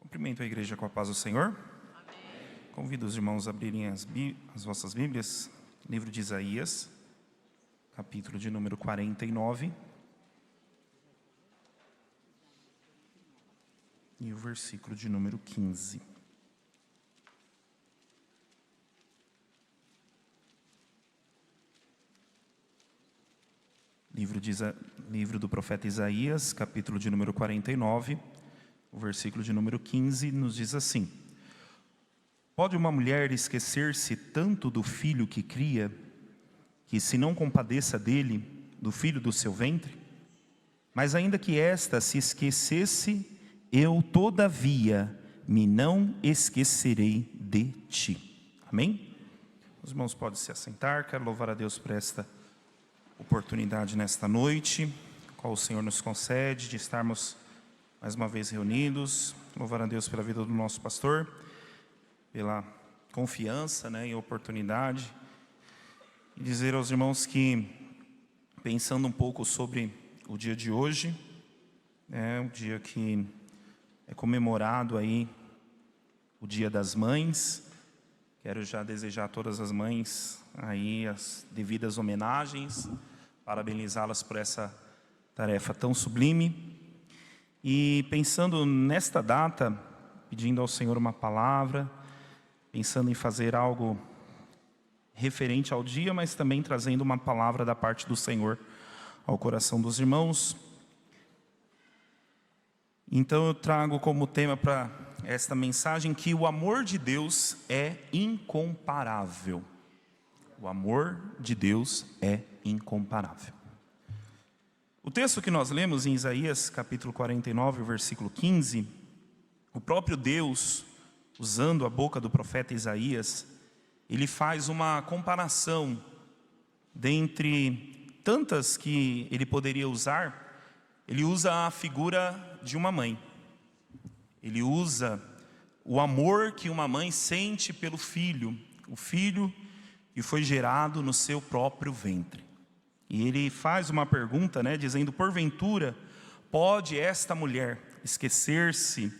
Cumprimento a igreja com a paz do Senhor. Amém. Convido os irmãos a abrirem as vossas Bíblias, livro de Isaías, capítulo de número 49, e o versículo de número 15. Livro do profeta Isaías, capítulo de número 49, o versículo de número 15, nos diz assim: Pode uma mulher esquecer-se tanto do filho que cria, que se não compadeça dele, do filho do seu ventre? Mas ainda que esta se esquecesse, eu todavia me não esquecerei de ti. Amém? Os irmãos podem se assentar. Quero louvar a Deus por esta oportunidade nesta noite, qual o Senhor nos concede de estarmos mais uma vez reunidos. Louvar a Deus pela vida do nosso pastor, pela confiança, e oportunidade, e dizer aos irmãos que, pensando um pouco sobre o dia de hoje, um dia que é comemorado aí o Dia das Mães. Quero já desejar a todas as mães aí as devidas homenagens, parabenizá-las por essa tarefa tão sublime. E pensando nesta data, pedindo ao Senhor uma palavra, pensando em fazer algo referente ao dia, mas também trazendo uma palavra da parte do Senhor ao coração dos irmãos. Então eu trago como tema para esta mensagem que o amor de Deus é incomparável. O amor de Deus é incomparável. O texto que nós lemos em Isaías capítulo 49, versículo 15, o próprio Deus, usando a boca do profeta Isaías, ele faz uma comparação dentre tantas que ele poderia usar. Ele usa a figura de uma mãe. Ele usa o amor que uma mãe sente pelo filho, o filho que foi gerado no seu próprio ventre. E ele faz uma pergunta, dizendo: porventura, pode esta mulher esquecer-se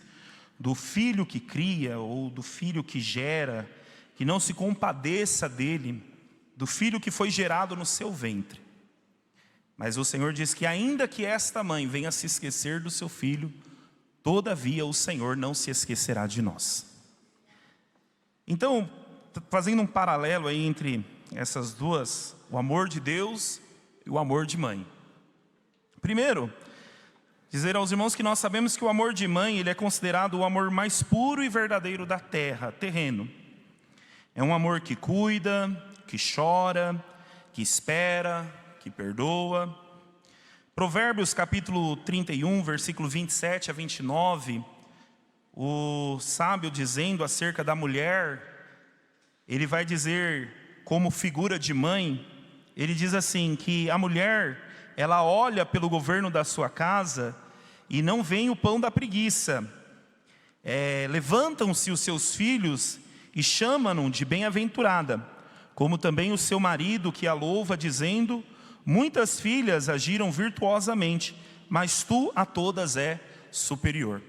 do filho que cria, ou do filho que gera, que não se compadeça dele, do filho que foi gerado no seu ventre? Mas o Senhor diz que ainda que esta mãe venha se esquecer do seu filho, todavia o Senhor não se esquecerá de nós. Então, fazendo um paralelo aí entre essas duas, o amor de Deus e o amor de mãe. Primeiro, dizer aos irmãos que nós sabemos que o amor de mãe, ele é considerado o amor mais puro e verdadeiro da terra, terreno. É um amor que cuida, que chora, que espera, que perdoa. Provérbios capítulo 31, versículo 27 a 29, o sábio dizendo acerca da mulher, ele vai dizer como figura de mãe, ele diz assim, que a mulher, ela olha pelo governo da sua casa e não vem o pão da preguiça. Levantam-se os seus filhos e chamam-no de bem-aventurada, como também o seu marido que a louva, dizendo: muitas filhas agiram virtuosamente, mas tu a todas é superior.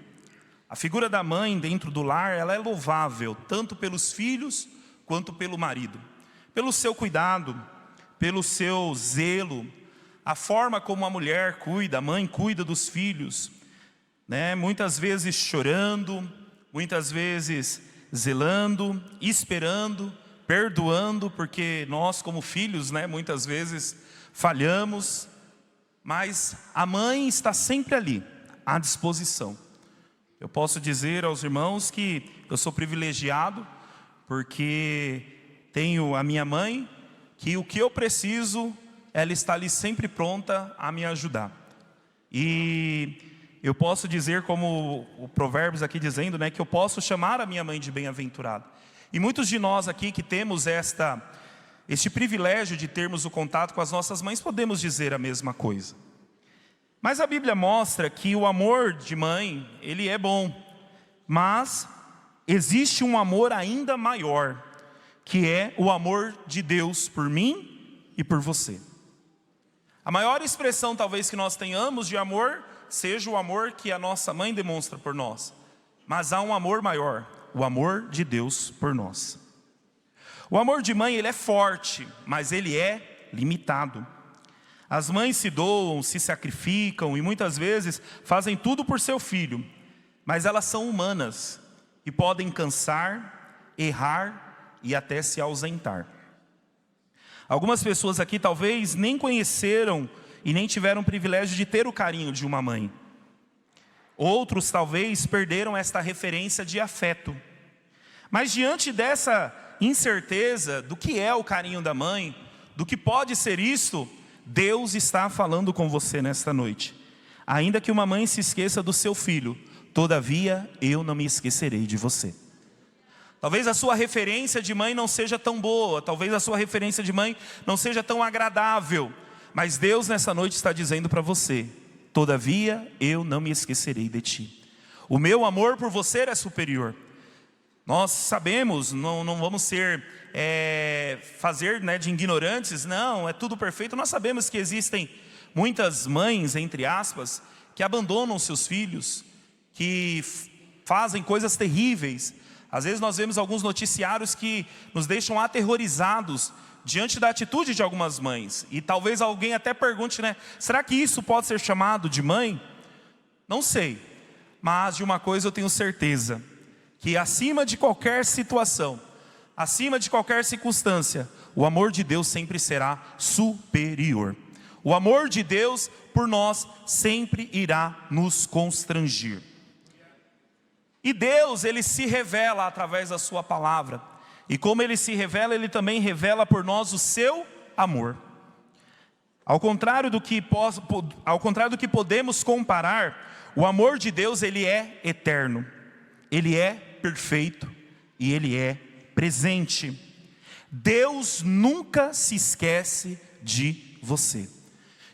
A figura da mãe dentro do lar, ela é louvável, tanto pelos filhos quanto pelo marido. Pelo seu cuidado, pelo seu zelo, a forma como a mulher cuida, a mãe cuida dos filhos, muitas vezes chorando, muitas vezes zelando, esperando, perdoando, porque nós como filhos, muitas vezes falhamos, mas a mãe está sempre ali, à disposição. Eu posso dizer aos irmãos que eu sou privilegiado, porque tenho a minha mãe, que o que eu preciso, ela está ali sempre pronta a me ajudar. E eu posso dizer, como o Provérbios aqui dizendo, que eu posso chamar a minha mãe de bem-aventurada. E muitos de nós aqui que temos este privilégio de termos o contato com as nossas mães, podemos dizer a mesma coisa. Mas a Bíblia mostra que o amor de mãe, ele é bom, mas existe um amor ainda maior, que é o amor de Deus por mim e por você. A maior expressão talvez que nós tenhamos de amor, seja o amor que a nossa mãe demonstra por nós. Mas há um amor maior, o amor de Deus por nós. O amor de mãe, ele é forte, mas ele é limitado. As mães se doam, se sacrificam e muitas vezes fazem tudo por seu filho. Mas elas são humanas e podem cansar, errar e até se ausentar. Algumas pessoas aqui talvez nem conheceram e nem tiveram o privilégio de ter o carinho de uma mãe. Outros talvez perderam esta referência de afeto. Mas diante dessa incerteza do que é o carinho da mãe, do que pode ser isto, Deus está falando com você nesta noite. Ainda que uma mãe se esqueça do seu filho, todavia eu não me esquecerei de você. Talvez a sua referência de mãe não seja tão boa, talvez a sua referência de mãe não seja tão agradável, mas Deus nessa noite está dizendo para você: todavia eu não me esquecerei de ti. O meu amor por você é superior. Nós sabemos, não vamos fazer de ignorantes, não, é tudo perfeito. Nós sabemos que existem muitas mães, entre aspas, que abandonam seus filhos, que fazem coisas terríveis. Às vezes nós vemos alguns noticiários que nos deixam aterrorizados diante da atitude de algumas mães. E talvez alguém até pergunte, será que isso pode ser chamado de mãe? Não sei, mas de uma coisa eu tenho certeza, que acima de qualquer situação, acima de qualquer circunstância, o amor de Deus sempre será superior. O amor de Deus por nós sempre irá nos constrangir. E Deus, Ele se revela através da sua palavra. E como Ele se revela, Ele também revela por nós o seu amor. Ao contrário do que podemos comparar, o amor de Deus, Ele é eterno. Ele é perfeito e Ele é presente. Deus nunca se esquece de você.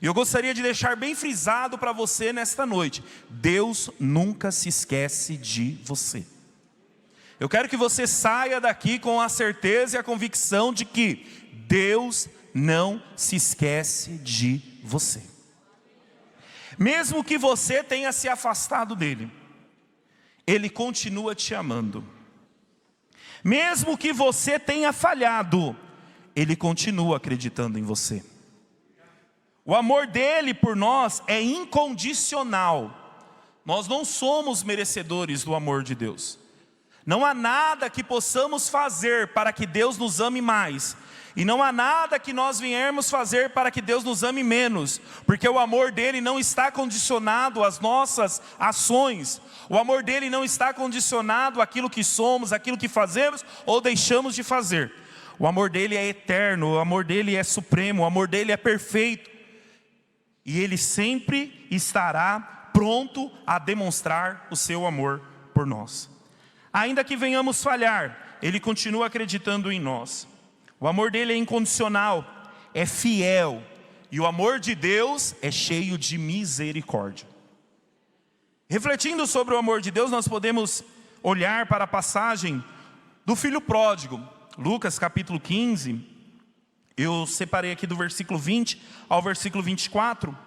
E eu gostaria de deixar bem frisado para você nesta noite: Deus nunca se esquece de você. Eu quero que você saia daqui com a certeza e a convicção de que Deus não se esquece de você. Mesmo que você tenha se afastado dele, Ele continua te amando. Mesmo que você tenha falhado, Ele continua acreditando em você. O amor dele por nós é incondicional. Nós não somos merecedores do amor de Deus. Não há nada que possamos fazer para que Deus nos ame mais. E não há nada que nós viemos fazer para que Deus nos ame menos. Porque o amor dele não está condicionado às nossas ações. O amor dele não está condicionado àquilo que somos, àquilo que fazemos ou deixamos de fazer. O amor dele é eterno, o amor dele é supremo, o amor dele é perfeito. E Ele sempre estará pronto a demonstrar o seu amor por nós. Ainda que venhamos falhar, Ele continua acreditando em nós. O amor dele é incondicional, é fiel. E o amor de Deus é cheio de misericórdia. Refletindo sobre o amor de Deus, nós podemos olhar para a passagem do filho pródigo. Lucas capítulo 15. Eu separei aqui do versículo 20 ao versículo 24,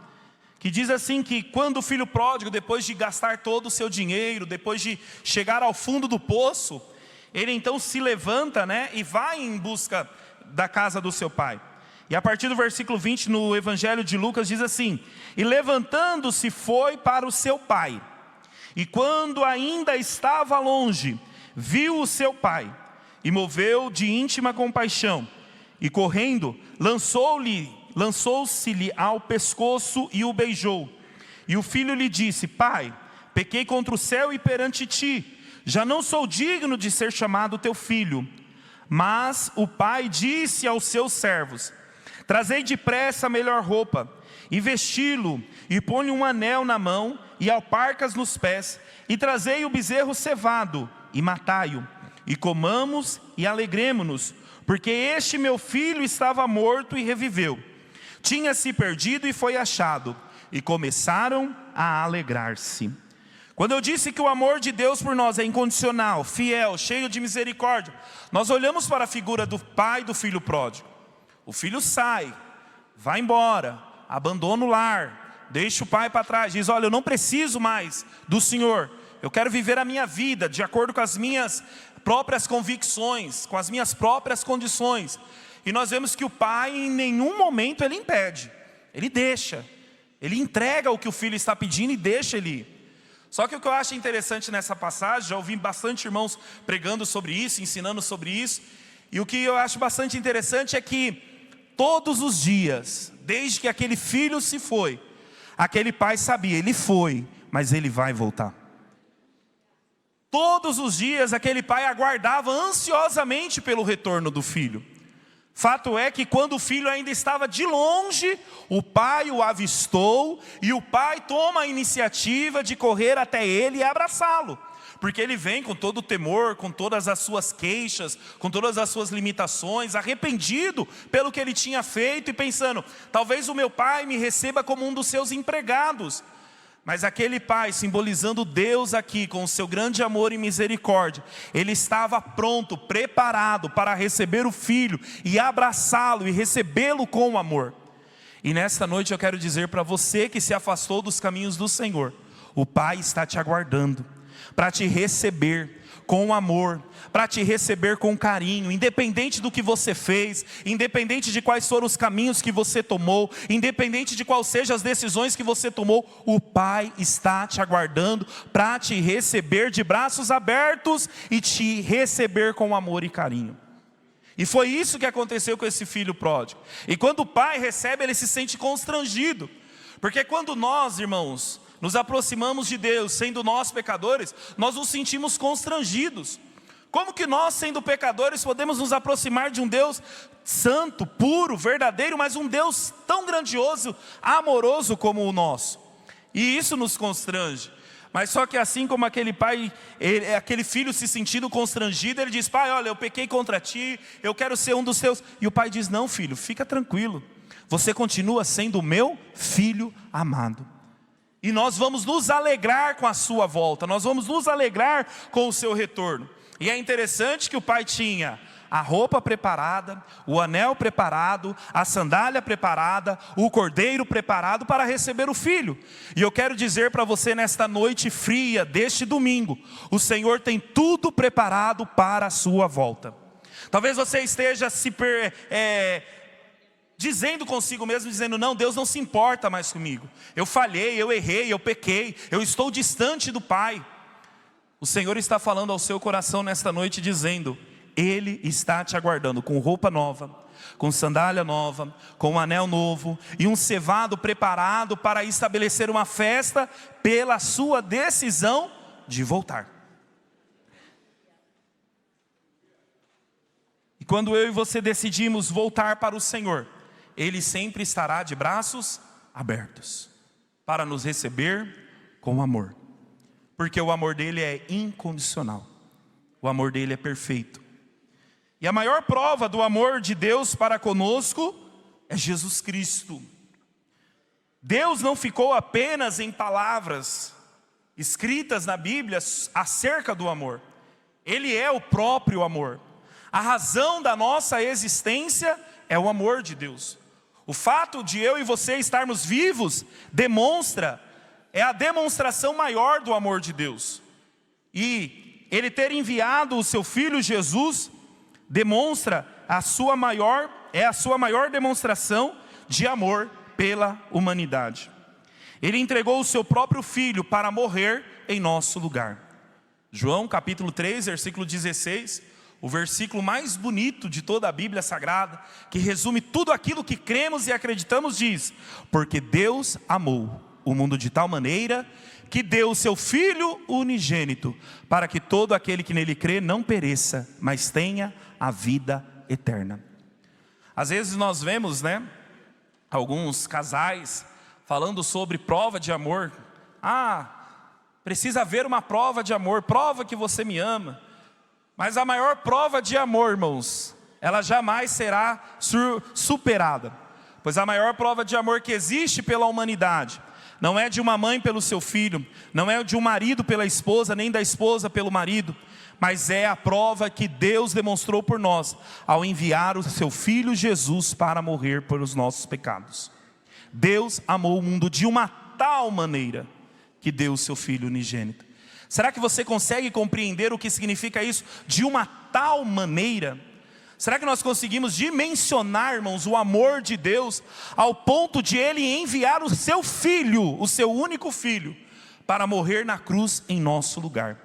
que diz assim que quando o filho pródigo, depois de gastar todo o seu dinheiro, depois de chegar ao fundo do poço, ele então se levanta, e vai em busca da casa do seu pai. E a partir do versículo 20 no Evangelho de Lucas diz assim: e levantando-se foi para o seu pai, e quando ainda estava longe, viu o seu pai, e moveu de íntima compaixão, e correndo, lançou-se-lhe ao pescoço e o beijou. E o filho lhe disse: pai, pequei contra o céu e perante ti, já não sou digno de ser chamado teu filho. Mas o pai disse aos seus servos: trazei depressa a melhor roupa, e vesti-lo, e põe um anel na mão, e alparcas nos pés, e trazei o bezerro cevado, e matai-o, e comamos e alegremo-nos, porque este meu filho estava morto e reviveu, tinha-se perdido e foi achado, e começaram a alegrar-se. Quando eu disse que o amor de Deus por nós é incondicional, fiel, cheio de misericórdia, nós olhamos para a figura do pai do filho pródigo. O filho sai, vai embora, abandona o lar, deixa o pai para trás, diz: olha, eu não preciso mais do Senhor, eu quero viver a minha vida de acordo com as minhas próprias convicções, com as minhas próprias condições. E nós vemos que o pai em nenhum momento ele impede, ele deixa, ele entrega o que o filho está pedindo e deixa ele ir. Só que o que eu acho interessante nessa passagem, já ouvi bastante irmãos pregando sobre isso, ensinando sobre isso, e o que eu acho bastante interessante é que todos os dias, desde que aquele filho se foi, aquele pai sabia, ele foi, mas ele vai voltar. Todos os dias aquele pai aguardava ansiosamente pelo retorno do filho. Fato é que quando o filho ainda estava de longe, o pai o avistou e o pai toma a iniciativa de correr até ele e abraçá-lo. Porque ele vem com todo o temor, com todas as suas queixas, com todas as suas limitações, arrependido pelo que ele tinha feito e pensando, talvez o meu pai me receba como um dos seus empregados. Mas aquele pai, simbolizando Deus aqui, com o seu grande amor e misericórdia, ele estava pronto, preparado para receber o filho e abraçá-lo e recebê-lo com amor. E nesta noite eu quero dizer para você que se afastou dos caminhos do Senhor, o pai está te aguardando para te receber com amor, para te receber com carinho, independente do que você fez, independente de quais foram os caminhos que você tomou, independente de quais sejam as decisões que você tomou, o pai está te aguardando para te receber de braços abertos e te receber com amor e carinho. E foi isso que aconteceu com esse filho pródigo. E quando o pai recebe, ele se sente constrangido, porque quando nós, irmãos, nos aproximamos de Deus, sendo nós pecadores, nós nos sentimos constrangidos. Como que nós, sendo pecadores, podemos nos aproximar de um Deus santo, puro, verdadeiro, mas um Deus tão grandioso, amoroso como o nosso? E isso nos constrange. Mas só que assim como aquele pai, aquele filho se sentindo constrangido, ele diz, pai, olha, eu pequei contra ti, eu quero ser um dos teus. E o pai diz, não filho, fica tranquilo, você continua sendo o meu filho amado. E nós vamos nos alegrar com a sua volta, nós vamos nos alegrar com o seu retorno. E é interessante que o pai tinha a roupa preparada, o anel preparado, a sandália preparada, o cordeiro preparado para receber o filho. E eu quero dizer para você nesta noite fria deste domingo, o Senhor tem tudo preparado para a sua volta. Talvez você esteja dizendo consigo mesmo, dizendo, não, Deus não se importa mais comigo. Eu falhei, eu errei, eu pequei, eu estou distante do Pai. O Senhor está falando ao seu coração nesta noite, dizendo, Ele está te aguardando com roupa nova, com sandália nova, com um anel novo e um cevado preparado para estabelecer uma festa pela sua decisão de voltar. E quando eu e você decidimos voltar para o Senhor, Ele sempre estará de braços abertos para nos receber com amor, porque o amor dele é incondicional, o amor dele é perfeito. E a maior prova do amor de Deus para conosco é Jesus Cristo. Deus não ficou apenas em palavras escritas na Bíblia acerca do amor, Ele é o próprio amor. A razão da nossa existência é o amor de Deus. O fato de eu e você estarmos vivos é a demonstração maior do amor de Deus. E Ele ter enviado o seu Filho Jesus demonstra a sua maior demonstração de amor pela humanidade. Ele entregou o seu próprio Filho para morrer em nosso lugar. João capítulo 3, versículo 16, o versículo mais bonito de toda a Bíblia Sagrada, que resume tudo aquilo que cremos e acreditamos, diz, porque Deus amou o mundo de tal maneira que deu o seu Filho unigênito, para que todo aquele que nele crê não pereça, mas tenha a vida eterna. Às vezes nós vemos, alguns casais falando sobre prova de amor. Precisa haver uma prova de amor, prova que você me ama. Mas a maior prova de amor, irmãos, ela jamais será superada. Pois a maior prova de amor que existe pela humanidade não é de uma mãe pelo seu filho, não é de um marido pela esposa, nem da esposa pelo marido, mas é a prova que Deus demonstrou por nós, ao enviar o seu Filho Jesus para morrer pelos nossos pecados. Deus amou o mundo de uma tal maneira, que deu o seu Filho unigênito. Será que você consegue compreender o que significa isso de uma tal maneira? Será que nós conseguimos dimensionar, irmãos, o amor de Deus ao ponto de Ele enviar o seu Filho, o seu único Filho, para morrer na cruz em nosso lugar?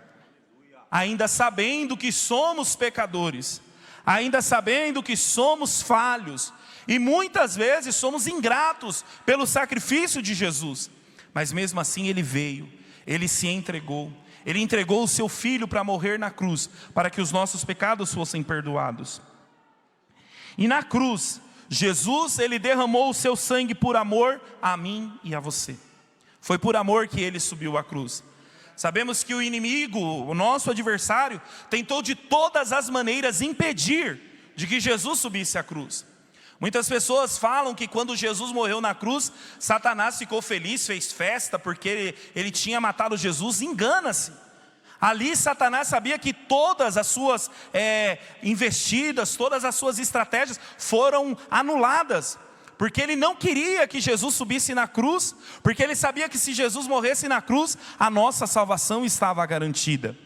Ainda sabendo que somos pecadores, ainda sabendo que somos falhos, e muitas vezes somos ingratos pelo sacrifício de Jesus, mas mesmo assim Ele veio, Ele se entregou, Ele entregou o seu Filho para morrer na cruz, para que os nossos pecados fossem perdoados. E na cruz, Jesus, Ele derramou o seu sangue por amor a mim e a você. Foi por amor que Ele subiu à cruz. Sabemos que o inimigo, o nosso adversário, tentou de todas as maneiras impedir de que Jesus subisse à cruz. Muitas pessoas falam que quando Jesus morreu na cruz, Satanás ficou feliz, fez festa porque ele tinha matado Jesus. Engana-se. Ali Satanás sabia que todas as suas investidas, todas as suas estratégias foram anuladas, porque ele não queria que Jesus subisse na cruz, porque ele sabia que se Jesus morresse na cruz, a nossa salvação estava garantida.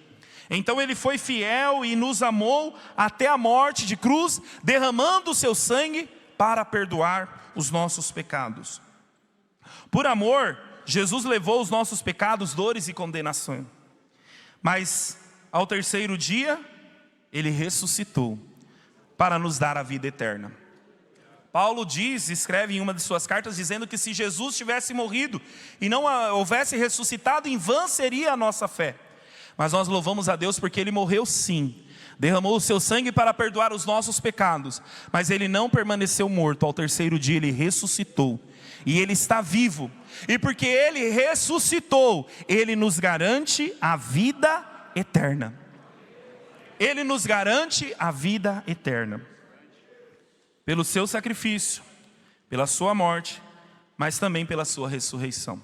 Então ele foi fiel e nos amou até a morte de cruz, derramando o seu sangue para perdoar os nossos pecados. Por amor, Jesus levou os nossos pecados, dores e condenação. Mas ao terceiro dia, Ele ressuscitou para nos dar a vida eterna. Paulo escreve em uma de suas cartas, dizendo que se Jesus tivesse morrido e não houvesse ressuscitado, em vão seria a nossa fé. Mas nós louvamos a Deus porque Ele morreu sim, derramou o seu sangue para perdoar os nossos pecados, mas Ele não permaneceu morto. Ao terceiro dia Ele ressuscitou, e Ele está vivo, e porque Ele ressuscitou, Ele nos garante a vida eterna. Ele nos garante a vida eterna, pelo seu sacrifício, pela sua morte, mas também pela sua ressurreição.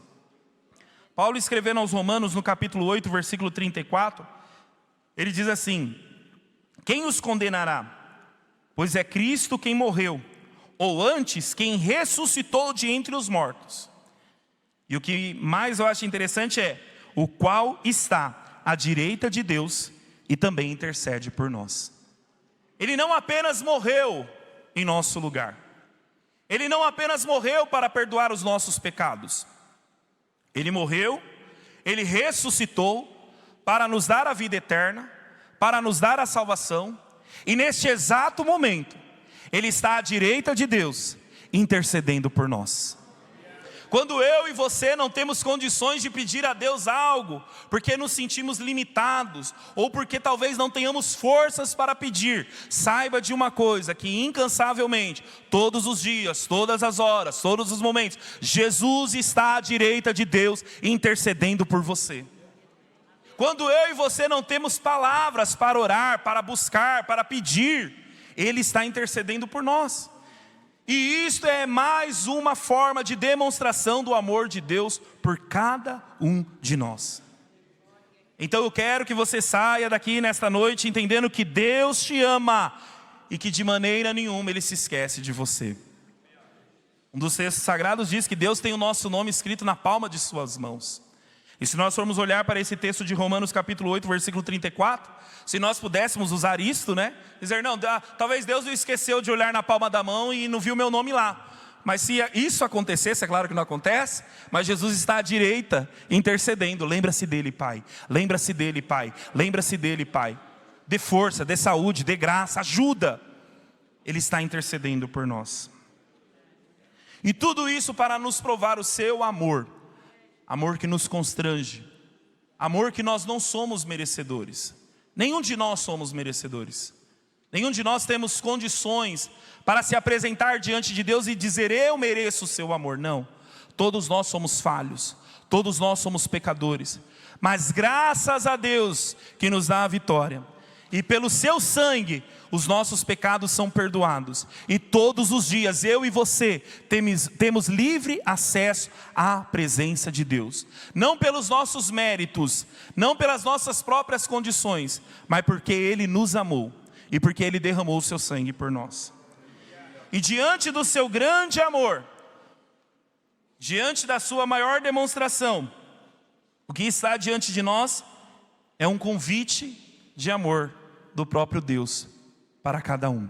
Paulo, escrevendo aos Romanos no capítulo 8, versículo 34, ele diz assim: quem os condenará? Pois é Cristo quem morreu, ou antes, quem ressuscitou de entre os mortos. E o que mais eu acho interessante é, o qual está à direita de Deus e também intercede por nós. Ele não apenas morreu em nosso lugar, Ele não apenas morreu para perdoar os nossos pecados, Ele morreu, Ele ressuscitou para nos dar a vida eterna, para nos dar a salvação, e neste exato momento, Ele está à direita de Deus, intercedendo por nós. Quando eu e você não temos condições de pedir a Deus algo, porque nos sentimos limitados, ou porque talvez não tenhamos forças para pedir, saiba de uma coisa, que incansavelmente, todos os dias, todas as horas, todos os momentos, Jesus está à direita de Deus, intercedendo por você. Quando eu e você não temos palavras para orar, para buscar, para pedir, Ele está intercedendo por nós. E isto é mais uma forma de demonstração do amor de Deus por cada um de nós. Então eu quero que você saia daqui nesta noite entendendo que Deus te ama e que de maneira nenhuma Ele se esquece de você. Um dos textos sagrados diz que Deus tem o nosso nome escrito na palma de suas mãos. E se nós formos olhar para esse texto de Romanos capítulo 8, versículo 34, se nós pudéssemos usar isto, dizer, não, talvez Deus esqueceu de olhar na palma da mão e não viu meu nome lá. Mas se isso acontecesse, é claro que não acontece, mas Jesus está à direita, intercedendo. Lembra-se dele, Pai. Lembra-se dele, Pai. Lembra-se dele, Pai. Dê força, dê saúde, dê graça, ajuda. Ele está intercedendo por nós. E tudo isso para nos provar o seu amor. Amor que nos constrange, amor que nós não somos merecedores. Nenhum de nós somos merecedores. Nenhum de nós temos condições para se apresentar diante de Deus e dizer, eu mereço o seu amor. Não, todos nós somos falhos, todos nós somos pecadores. Mas graças a Deus que nos dá a vitória. E pelo seu sangue, os nossos pecados são perdoados. E todos os dias, eu e você, temos livre acesso à presença de Deus. Não pelos nossos méritos, não pelas nossas próprias condições, mas porque Ele nos amou. E porque Ele derramou o seu sangue por nós. E diante do seu grande amor, diante da sua maior demonstração, o que está diante de nós é um convite de amor do próprio Deus para cada um.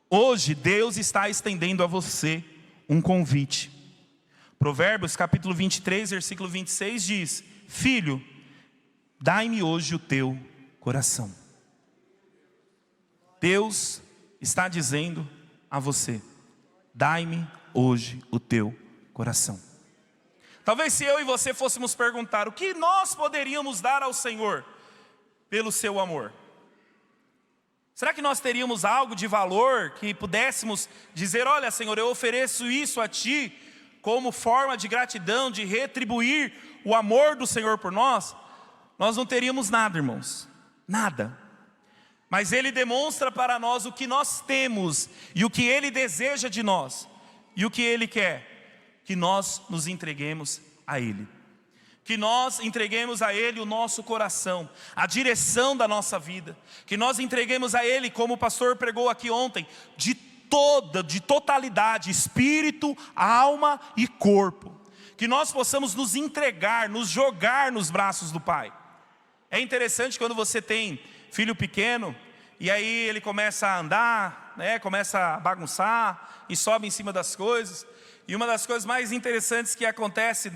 Hoje Deus está estendendo a você um convite. Provérbios capítulo 23, versículo 26 diz: filho, dai-me hoje o teu coração. Deus está dizendo a você: dai-me hoje o teu coração. Talvez se eu e você fôssemos perguntar o que nós poderíamos dar ao Senhor pelo seu amor, será que nós teríamos algo de valor que pudéssemos dizer: olha, Senhor, eu ofereço isso a Ti como forma de gratidão, de retribuir o amor do Senhor por nós? Nós não teríamos nada, irmãos, nada. Mas Ele demonstra para nós o que nós temos e o que Ele deseja de nós. E o que Ele quer? Que nós nos entreguemos a Ele. Que nós entreguemos a Ele o nosso coração, a direção da nossa vida. Que nós entreguemos a Ele, como o pastor pregou aqui ontem, de totalidade, espírito, alma e corpo. Que nós possamos nos entregar, nos jogar nos braços do Pai. É interessante quando você tem filho pequeno, e aí ele começa a andar, começa a bagunçar, e sobe em cima das coisas. E uma das coisas mais interessantes que acontece,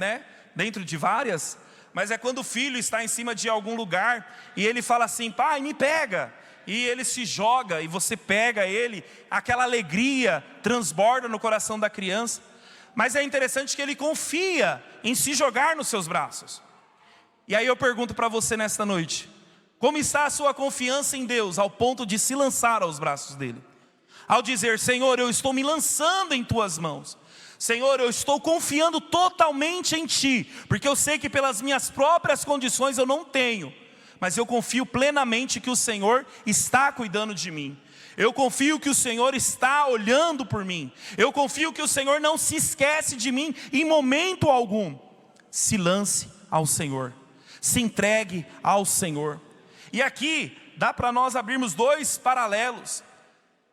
dentro de várias, mas é quando o filho está em cima de algum lugar, e ele fala assim: pai, me pega. E ele se joga, e você pega ele, aquela alegria transborda no coração da criança. Mas é interessante que ele confia em se jogar nos seus braços. E aí eu pergunto para você nesta noite: como está a sua confiança em Deus ao ponto de se lançar aos braços dele? Ao dizer: Senhor, eu estou me lançando em Tuas mãos. Senhor, eu estou confiando totalmente em Ti, porque eu sei que pelas minhas próprias condições eu não tenho, mas eu confio plenamente que o Senhor está cuidando de mim. Eu confio que o Senhor está olhando por mim. Eu confio que o Senhor não se esquece de mim em momento algum. Se lance ao Senhor. Se entregue ao Senhor. E aqui dá para nós abrirmos dois paralelos.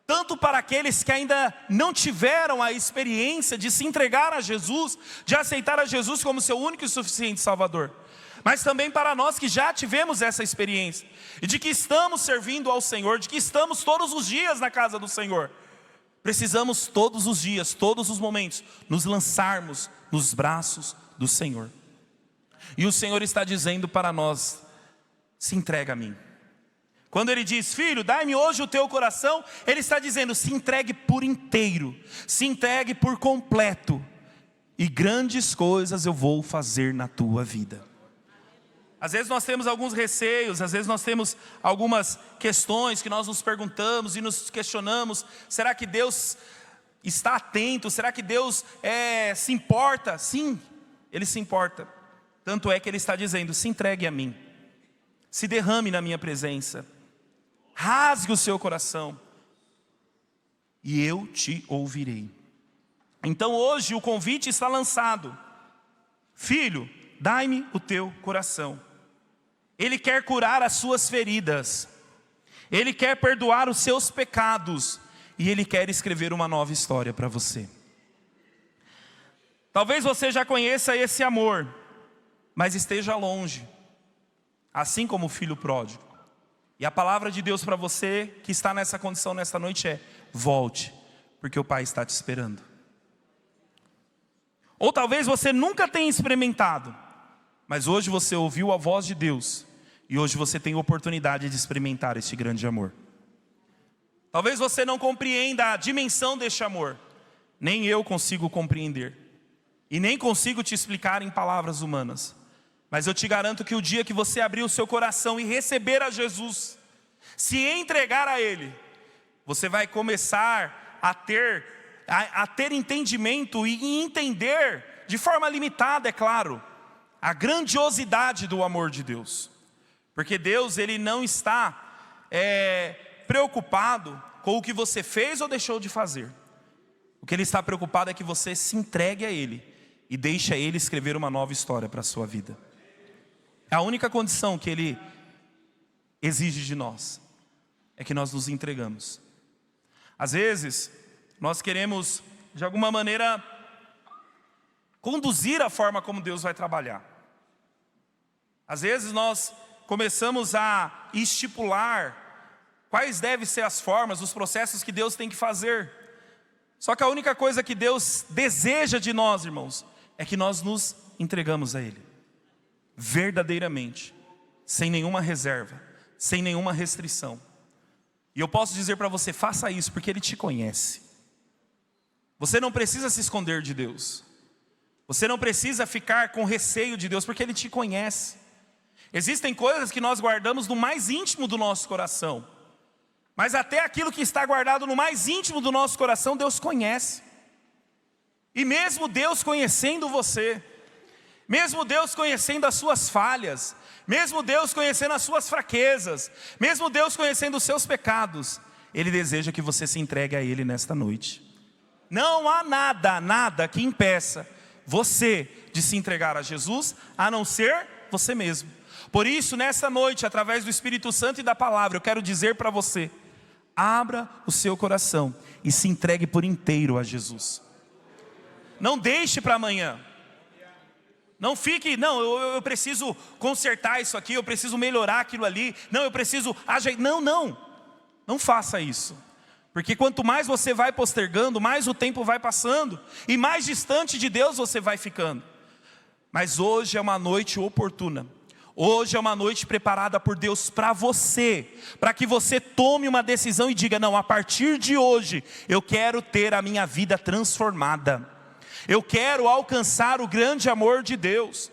Tanto para aqueles que ainda não tiveram a experiência de se entregar a Jesus, de aceitar a Jesus como seu único e suficiente Salvador. Mas também para nós que já tivemos essa experiência, e de que estamos servindo ao Senhor, de que estamos todos os dias na casa do Senhor. Precisamos todos os dias, todos os momentos, nos lançarmos nos braços do Senhor. E o Senhor está dizendo para nós: se entrega a mim. Quando Ele diz: filho, dai-me hoje o teu coração, Ele está dizendo: se entregue por inteiro, se entregue por completo, e grandes coisas eu vou fazer na tua vida. Às vezes nós temos alguns receios, às vezes nós temos algumas questões que nós nos perguntamos e nos questionamos: será que Deus está atento? Será que Deus se importa? Sim, Ele se importa. Tanto é que Ele está dizendo: se entregue a mim, se derrame na minha presença, rasgue o seu coração, e eu te ouvirei. Então hoje o convite está lançado: filho, dai-me o teu coração. Ele quer curar as suas feridas, Ele quer perdoar os seus pecados, e Ele quer escrever uma nova história para você. Talvez você já conheça esse amor, mas esteja longe, assim como o filho pródigo. E a palavra de Deus para você que está nessa condição nesta noite é: volte, porque o Pai está te esperando. Ou talvez você nunca tenha experimentado, mas hoje você ouviu a voz de Deus, e hoje você tem a oportunidade de experimentar este grande amor. Talvez você não compreenda a dimensão deste amor, nem eu consigo compreender, e nem consigo te explicar em palavras humanas. Mas eu te garanto que o dia que você abrir o seu coração e receber a Jesus, se entregar a Ele, você vai começar a ter entendimento e entender, de forma limitada, é claro, a grandiosidade do amor de Deus. Porque Deus, Ele não está preocupado com o que você fez ou deixou de fazer. O que Ele está preocupado é que você se entregue a Ele e deixe a Ele escrever uma nova história para a sua vida. A única condição que Ele exige de nós é que nós nos entregamos. Às vezes, nós queremos, de alguma maneira, conduzir a forma como Deus vai trabalhar. Às vezes nós começamos a estipular quais devem ser as formas, os processos que Deus tem que fazer. Só que a única coisa que Deus deseja de nós, irmãos, é que nós nos entregamos a Ele, verdadeiramente, sem nenhuma reserva, sem nenhuma restrição. E eu posso dizer para você, faça isso, porque Ele te conhece. Você não precisa se esconder de Deus. Você não precisa ficar com receio de Deus, porque Ele te conhece. Existem coisas que nós guardamos no mais íntimo do nosso coração, mas até aquilo que está guardado no mais íntimo do nosso coração, Deus conhece. E mesmo Deus conhecendo você, mesmo Deus conhecendo as suas falhas, mesmo Deus conhecendo as suas fraquezas, mesmo Deus conhecendo os seus pecados, Ele deseja que você se entregue a Ele nesta noite. Não há nada que impeça você de se entregar a Jesus, a não ser você mesmo. Por isso, nessa noite, através do Espírito Santo e da palavra, eu quero dizer para você: abra o seu coração e se entregue por inteiro a Jesus. Não deixe para amanhã. Não fique, eu preciso consertar isso aqui, eu preciso melhorar aquilo ali, não, eu preciso ajeitar. Não faça isso. Porque quanto mais você vai postergando, mais o tempo vai passando, e mais distante de Deus você vai ficando. Mas hoje é uma noite oportuna. Hoje é uma noite preparada por Deus para você, para que você tome uma decisão e diga: não, a partir de hoje eu quero ter a minha vida transformada. Eu quero alcançar o grande amor de Deus.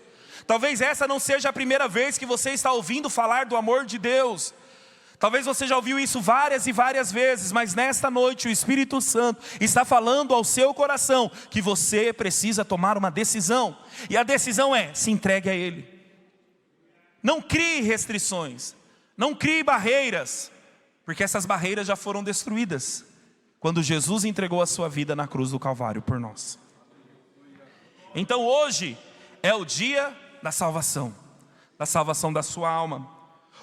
Talvez essa não seja a primeira vez que você está ouvindo falar do amor de Deus. Talvez você já ouviu isso várias e várias vezes, mas nesta noite o Espírito Santo está falando ao seu coração que você precisa tomar uma decisão. E a decisão é: se entregue a Ele. Não crie restrições, não crie barreiras, porque essas barreiras já foram destruídas quando Jesus entregou a sua vida na cruz do Calvário por nós. Então hoje é o dia da salvação da sua alma.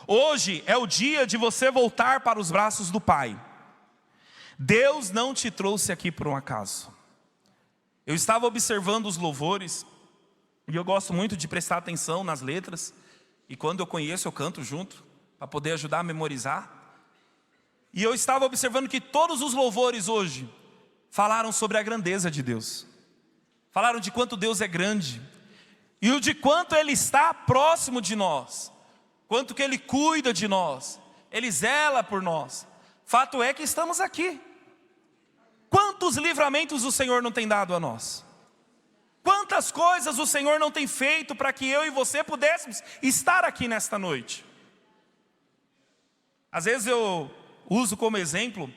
Hoje é o dia de você voltar para os braços do Pai. Deus não te trouxe aqui por um acaso. Eu estava observando os louvores, e eu gosto muito de prestar atenção nas letras, e quando eu conheço eu canto junto, para poder ajudar a memorizar. E eu estava observando que todos os louvores hoje falaram sobre a grandeza de Deus. Falaram de quanto Deus é grande, e o de quanto Ele está próximo de nós, quanto que Ele cuida de nós, Ele zela por nós. Fato é que estamos aqui. Quantos livramentos o Senhor não tem dado a nós? Quantas coisas o Senhor não tem feito para que eu e você pudéssemos estar aqui nesta noite? Às vezes eu uso como exemplo,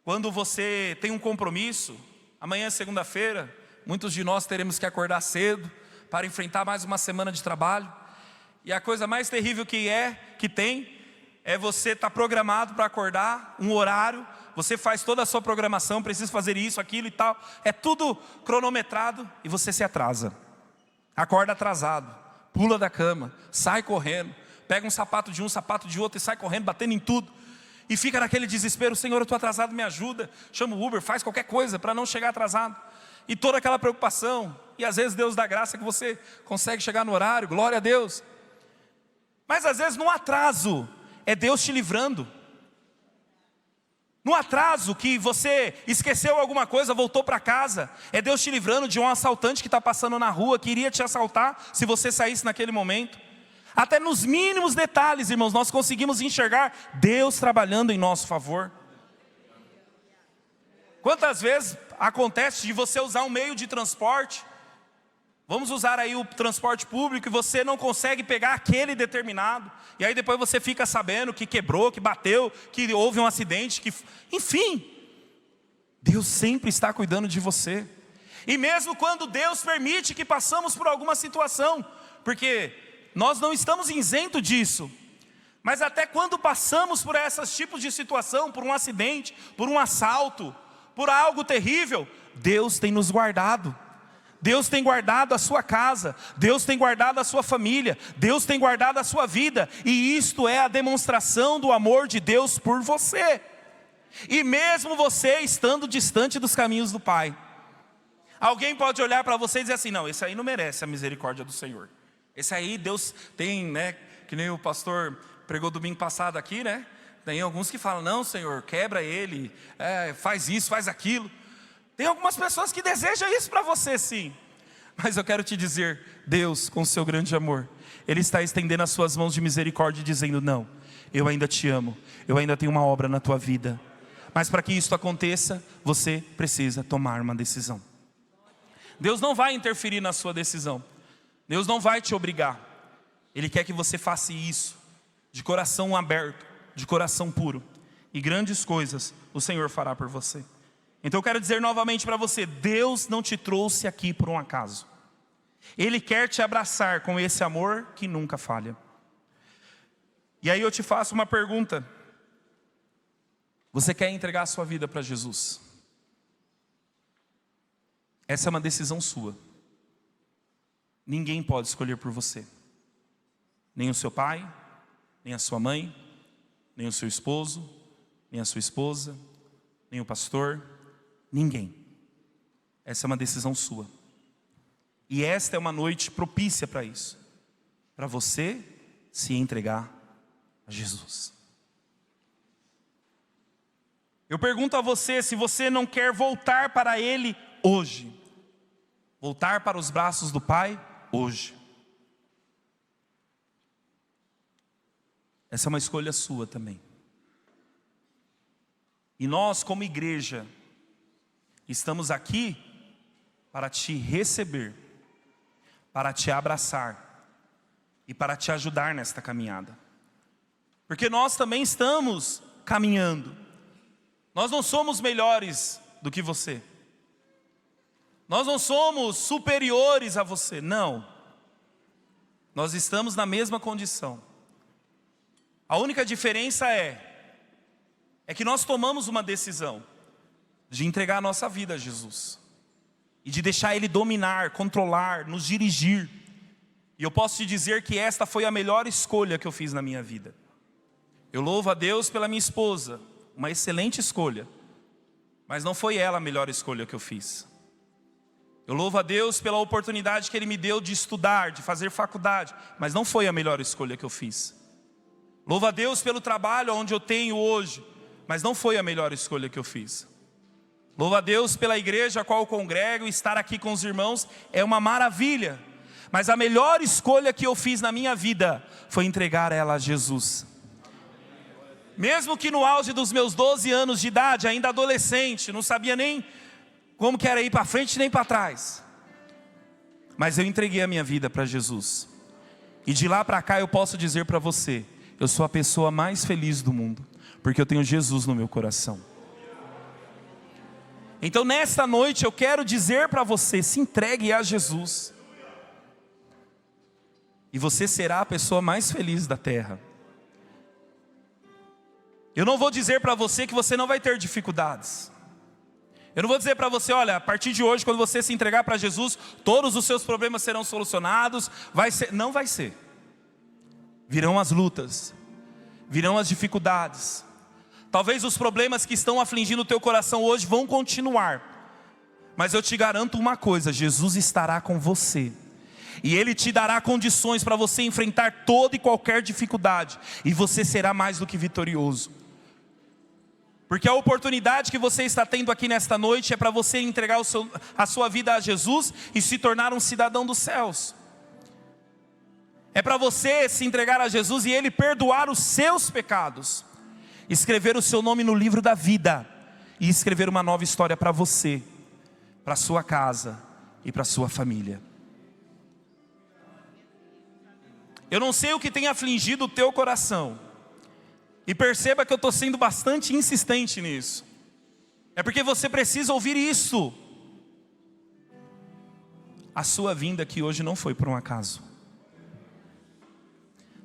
quando você tem um compromisso, amanhã é segunda-feira, muitos de nós teremos que acordar cedo para enfrentar mais uma semana de trabalho. E a coisa mais terrível que tem é você estar programado para acordar, um horário, você faz toda a sua programação, precisa fazer isso, aquilo e tal, é tudo cronometrado e você se atrasa. Acorda atrasado, pula da cama, sai correndo, pega um sapato de um, sapato de outro e sai correndo, batendo em tudo. E fica naquele desespero: Senhor, eu estou atrasado, me ajuda. Chama o Uber, faz qualquer coisa para não chegar atrasado. E toda aquela preocupação, e às vezes Deus dá graça que você consegue chegar no horário, glória a Deus. Mas às vezes no atraso, é Deus te livrando. No atraso que você esqueceu alguma coisa, voltou para casa, é Deus te livrando de um assaltante que está passando na rua, que iria te assaltar se você saísse naquele momento. Até nos mínimos detalhes, irmãos, nós conseguimos enxergar Deus trabalhando em nosso favor. Quantas vezes acontece de você usar um meio de transporte, vamos usar aí o transporte público, e você não consegue pegar aquele determinado, e aí depois você fica sabendo que quebrou, que bateu, que houve um acidente, enfim, Deus sempre está cuidando de você. E mesmo quando Deus permite que passamos por alguma situação, porque nós não estamos isentos disso, mas até quando passamos por esses tipos de situação, por um acidente, por um assalto, por algo terrível, Deus tem nos guardado. Deus tem guardado a sua casa, Deus tem guardado a sua família, Deus tem guardado a sua vida, e isto é a demonstração do amor de Deus por você. E mesmo você estando distante dos caminhos do Pai, alguém pode olhar para você e dizer assim: não, esse aí não merece a misericórdia do Senhor. Esse aí Deus tem, Que nem o pastor pregou domingo passado aqui, né? Tem alguns que falam, não, Senhor, quebra ele, faz isso, faz aquilo. Tem algumas pessoas que desejam isso para você, sim. Mas eu quero te dizer, Deus, com o seu grande amor, Ele está estendendo as suas mãos de misericórdia, dizendo, não, eu ainda te amo, eu ainda tenho uma obra na tua vida. Mas para que isso aconteça, você precisa tomar uma decisão. Deus não vai interferir na sua decisão. Deus não vai te obrigar. Ele quer que você faça isso, de coração aberto, de coração puro. E grandes coisas o Senhor fará por você. Então eu quero dizer novamente para você, Deus não te trouxe aqui por um acaso. Ele quer te abraçar com esse amor que nunca falha. E aí eu te faço uma pergunta. Você quer entregar a sua vida para Jesus? Essa é uma decisão sua. Ninguém pode escolher por você. Nem o seu pai, nem a sua mãe, nem o seu esposo, nem a sua esposa, nem o pastor, ninguém. Essa é uma decisão sua. E esta é uma noite propícia para isso. Para você se entregar a Jesus. Eu pergunto a você se você não quer voltar para Ele hoje. Voltar para os braços do Pai hoje. Essa é uma escolha sua também. E nós, como igreja, estamos aqui para te receber, para te abraçar e para te ajudar nesta caminhada. Porque nós também estamos caminhando. Nós não somos melhores do que você. Nós não somos superiores a você, não. Nós estamos na mesma condição. A única diferença é que nós tomamos uma decisão de entregar a nossa vida a Jesus. E de deixar Ele dominar, controlar, nos dirigir. E eu posso te dizer que esta foi a melhor escolha que eu fiz na minha vida. Eu louvo a Deus pela minha esposa, uma excelente escolha. Mas não foi ela a melhor escolha que eu fiz. Eu louvo a Deus pela oportunidade que Ele me deu de estudar, de fazer faculdade. Mas não foi a melhor escolha que eu fiz. Louvo a Deus pelo trabalho onde eu tenho hoje. Mas não foi a melhor escolha que eu fiz. Louvo a Deus pela igreja a qual eu congrego. Estar aqui com os irmãos é uma maravilha. Mas a melhor escolha que eu fiz na minha vida foi entregar ela a Jesus. Mesmo que no auge dos meus 12 anos de idade, ainda adolescente, não sabia nem como que era ir para frente nem para trás. Mas eu entreguei a minha vida para Jesus. E de lá para cá eu posso dizer para você, eu sou a pessoa mais feliz do mundo, porque eu tenho Jesus no meu coração. Então nesta noite eu quero dizer para você, se entregue a Jesus. E você será a pessoa mais feliz da terra. Eu não vou dizer para você que você não vai ter dificuldades. Eu não vou dizer para você, olha, a partir de hoje, quando você se entregar para Jesus, todos os seus problemas serão solucionados. Não vai ser. Virão as lutas, virão as dificuldades. Talvez os problemas que estão afligindo o teu coração hoje vão continuar. Mas eu te garanto uma coisa, Jesus estará com você. E Ele te dará condições para você enfrentar toda e qualquer dificuldade. E você será mais do que vitorioso. Porque a oportunidade que você está tendo aqui nesta noite é para você entregar a sua vida a Jesus e se tornar um cidadão dos céus. É para você se entregar a Jesus e Ele perdoar os seus pecados. Escrever o seu nome no livro da vida. E escrever uma nova história para você, para a sua casa e para a sua família. Eu não sei o que tem afligido o teu coração. E perceba que eu estou sendo bastante insistente nisso. É porque você precisa ouvir isso. A sua vinda aqui hoje não foi por um acaso.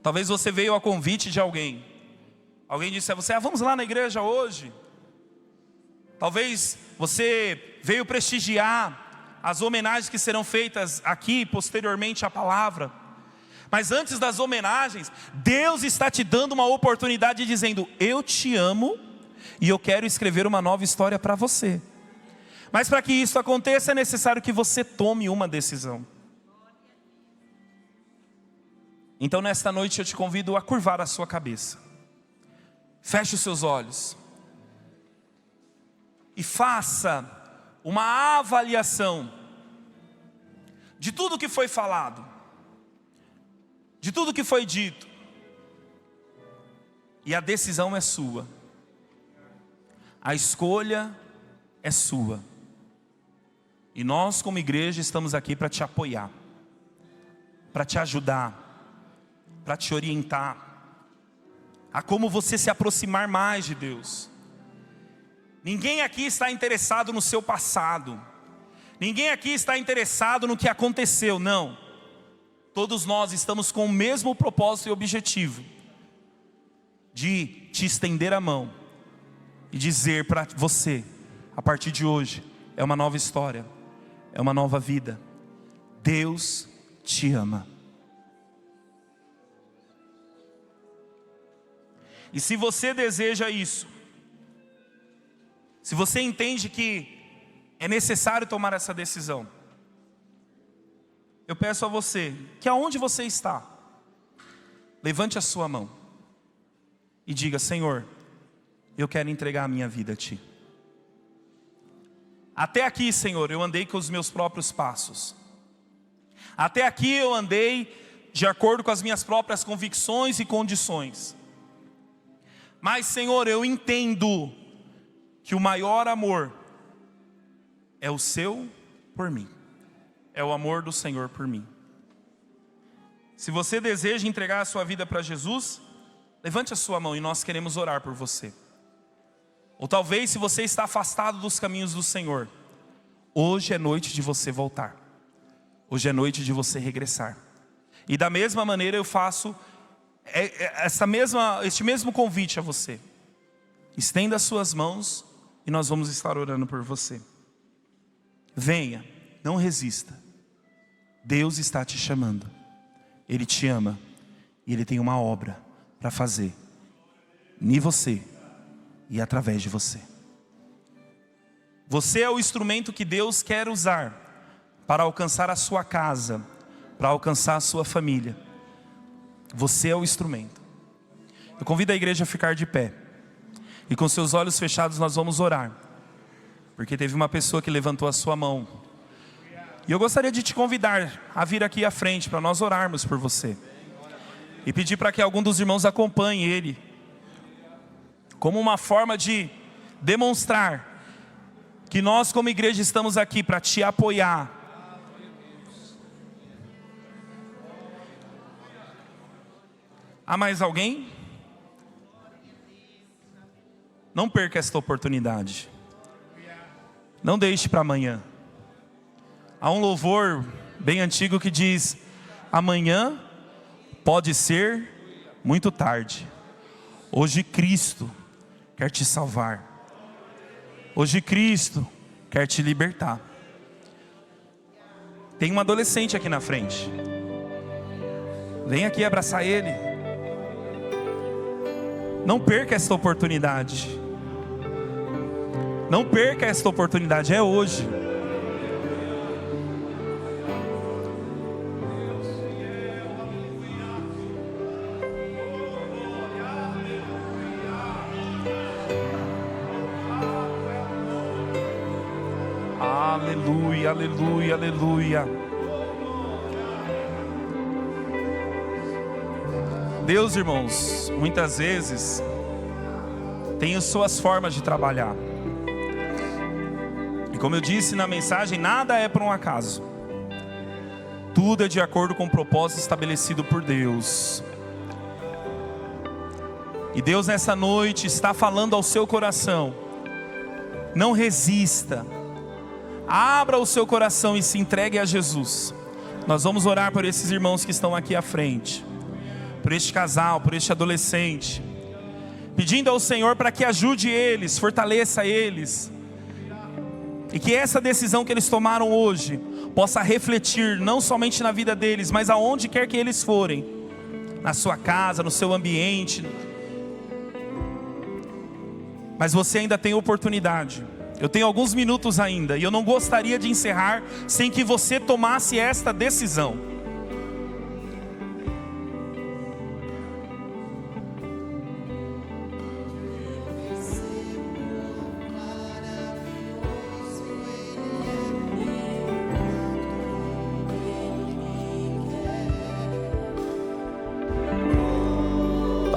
Talvez você veio a convite de alguém. Alguém disse a você, vamos lá na igreja hoje. Talvez você veio prestigiar as homenagens que serão feitas aqui, posteriormente à palavra. Mas antes das homenagens, Deus está te dando uma oportunidade dizendo, eu te amo e eu quero escrever uma nova história para você. Mas para que isso aconteça é necessário que você tome uma decisão. Então nesta noite eu te convido a curvar a sua cabeça. Feche os seus olhos. E faça uma avaliação de tudo que foi falado, de tudo que foi dito. E a decisão é sua. A escolha é sua. E nós como igreja estamos aqui para te apoiar, para te ajudar, para te orientar a como você se aproximar mais de Deus. Ninguém aqui está interessado no seu passado. Ninguém aqui está interessado no que aconteceu, não. Todos nós estamos com o mesmo propósito e objetivo, de te estender a mão e dizer para você, a partir de hoje, é uma nova história, é uma nova vida. Deus te ama. E se você deseja isso, se você entende que é necessário tomar essa decisão, eu peço a você, que aonde você está, levante a sua mão e diga: Senhor, eu quero entregar a minha vida a Ti. Até aqui, Senhor, eu andei com os meus próprios passos. Até aqui eu andei de acordo com as minhas próprias convicções e condições. Mas, Senhor, eu entendo que o maior amor é o Seu por mim. É o amor do Senhor por mim. Se você deseja entregar a sua vida para Jesus, levante a sua mão e nós queremos orar por você. Ou talvez se você está afastado dos caminhos do Senhor, hoje é noite de você voltar. Hoje é noite de você regressar. E da mesma maneira eu faço este mesmo convite a você. Estenda as suas mãos e nós vamos estar orando por você. Venha, não resista. Deus está te chamando. Ele te ama e Ele tem uma obra para fazer em você e através de você. Você é o instrumento que Deus quer usar para alcançar a sua casa, para alcançar a sua família. Você é o instrumento. Eu convido a igreja a ficar de pé. E com seus olhos fechados nós vamos orar. Porque teve uma pessoa que levantou a sua mão. E eu gostaria de te convidar a vir aqui à frente para nós orarmos por você. E pedir para que algum dos irmãos acompanhe ele. Como uma forma de demonstrar que nós como igreja estamos aqui para te apoiar. Há mais alguém? Não perca esta oportunidade. Não deixe para amanhã. Há um louvor bem antigo que diz: amanhã pode ser muito tarde. Hoje Cristo quer te salvar. Hoje Cristo quer te libertar. Tem um adolescente aqui na frente. Vem aqui abraçar ele. Não perca esta oportunidade. Não perca esta oportunidade, é hoje. Aleluia, aleluia, aleluia. Deus, irmãos, muitas vezes tem as suas formas de trabalhar. E como eu disse na mensagem, nada é por um acaso. Tudo é de acordo com o propósito estabelecido por Deus. E Deus nessa noite está falando ao seu coração. Não resista. Abra o seu coração e se entregue a Jesus. Nós vamos orar por esses irmãos que estão aqui à frente, por este casal, por este adolescente, pedindo ao Senhor para que ajude eles, fortaleça eles, e que essa decisão que eles tomaram hoje possa refletir não somente na vida deles, mas aonde quer que eles forem, na sua casa, no seu ambiente. Mas você ainda tem oportunidade. Eu tenho alguns minutos ainda, e eu não gostaria de encerrar sem que você tomasse esta decisão.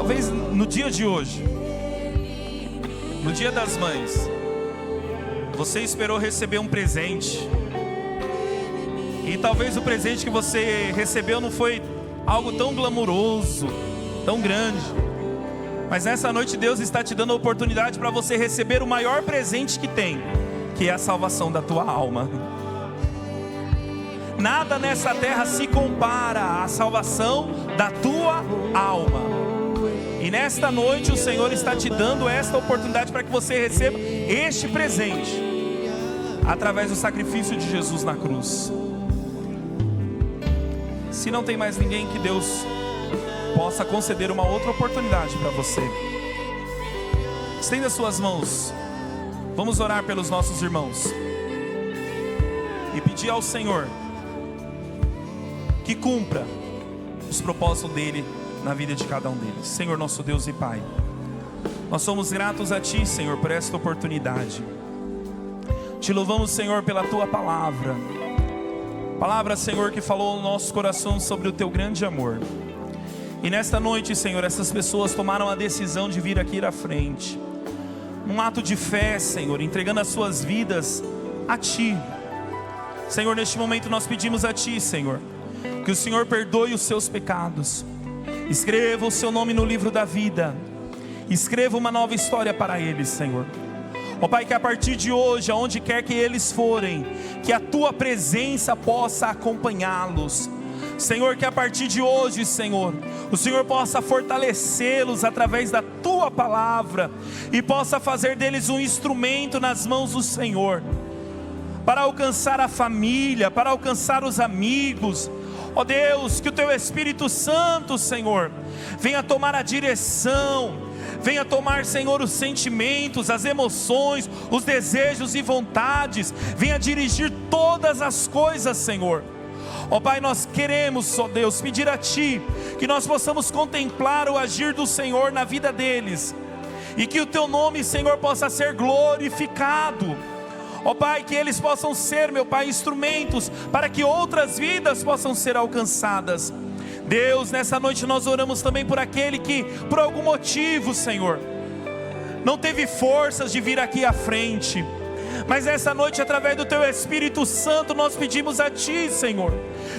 talvez no dia de hoje, no Dia das Mães, você esperou receber um presente, e talvez o presente que você recebeu não foi algo tão glamuroso, tão grande. Mas nessa noite Deus está te dando a oportunidade para você receber o maior presente que tem, que é a salvação da tua alma. Nada nessa terra se compara à salvação da tua alma. E nesta noite o Senhor está te dando esta oportunidade para que você receba este presente, através do sacrifício de Jesus na cruz. Se não tem mais ninguém, que Deus possa conceder uma outra oportunidade para você. Estenda suas mãos. Vamos orar pelos nossos irmãos e pedir ao Senhor que cumpra os propósitos dele na vida de cada um deles. Senhor, nosso Deus e Pai, nós somos gratos a Ti, Senhor, por esta oportunidade. Te louvamos, Senhor, pela Tua palavra, Senhor, que falou no nosso coração sobre o Teu grande amor. E nesta noite, Senhor, essas pessoas tomaram a decisão de vir aqui à frente, num ato de fé, Senhor, entregando as suas vidas a Ti. Senhor, neste momento nós pedimos a Ti, Senhor, que o Senhor perdoe os seus pecados, escreva o seu nome no livro da vida, escreva uma nova história para eles, Senhor. Ó Pai, que a partir de hoje, aonde quer que eles forem, que a Tua presença possa acompanhá-los. Senhor, que a partir de hoje, Senhor, o Senhor possa fortalecê-los através da Tua palavra, e possa fazer deles um instrumento nas mãos do Senhor, para alcançar a família, para alcançar os amigos. Ó Deus, que o Teu Espírito Santo, Senhor, venha tomar a direção, venha tomar, Senhor, os sentimentos, as emoções, os desejos e vontades, venha dirigir todas as coisas, Senhor. Ó Pai, nós queremos, ó Deus, pedir a Ti que nós possamos contemplar o agir do Senhor na vida deles, e que o Teu nome, Senhor, possa ser glorificado. Ó Pai, que eles possam ser, meu Pai, instrumentos para que outras vidas possam ser alcançadas. Deus, nessa noite nós oramos também por aquele que, por algum motivo, Senhor, não teve forças de vir aqui à frente, mas nessa noite, através do Teu Espírito Santo, nós pedimos a Ti, Senhor,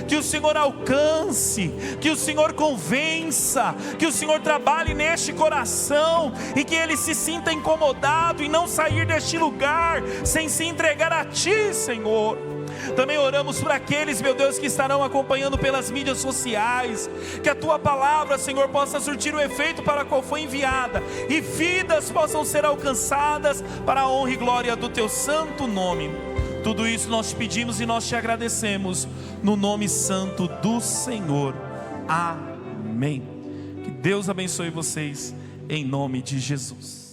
que o Senhor alcance, que o Senhor convença, que o Senhor trabalhe neste coração, e que ele se sinta incomodado em não sair deste lugar sem se entregar a Ti, Senhor. Também oramos por aqueles, meu Deus, que estarão acompanhando pelas mídias sociais, que a Tua palavra, Senhor, possa surtir o efeito para qual foi enviada, e vidas possam ser alcançadas para a honra e glória do Teu santo nome. Tudo isso nós te pedimos e nós te agradecemos, no nome santo do Senhor. Amém. Que Deus abençoe vocês, em nome de Jesus.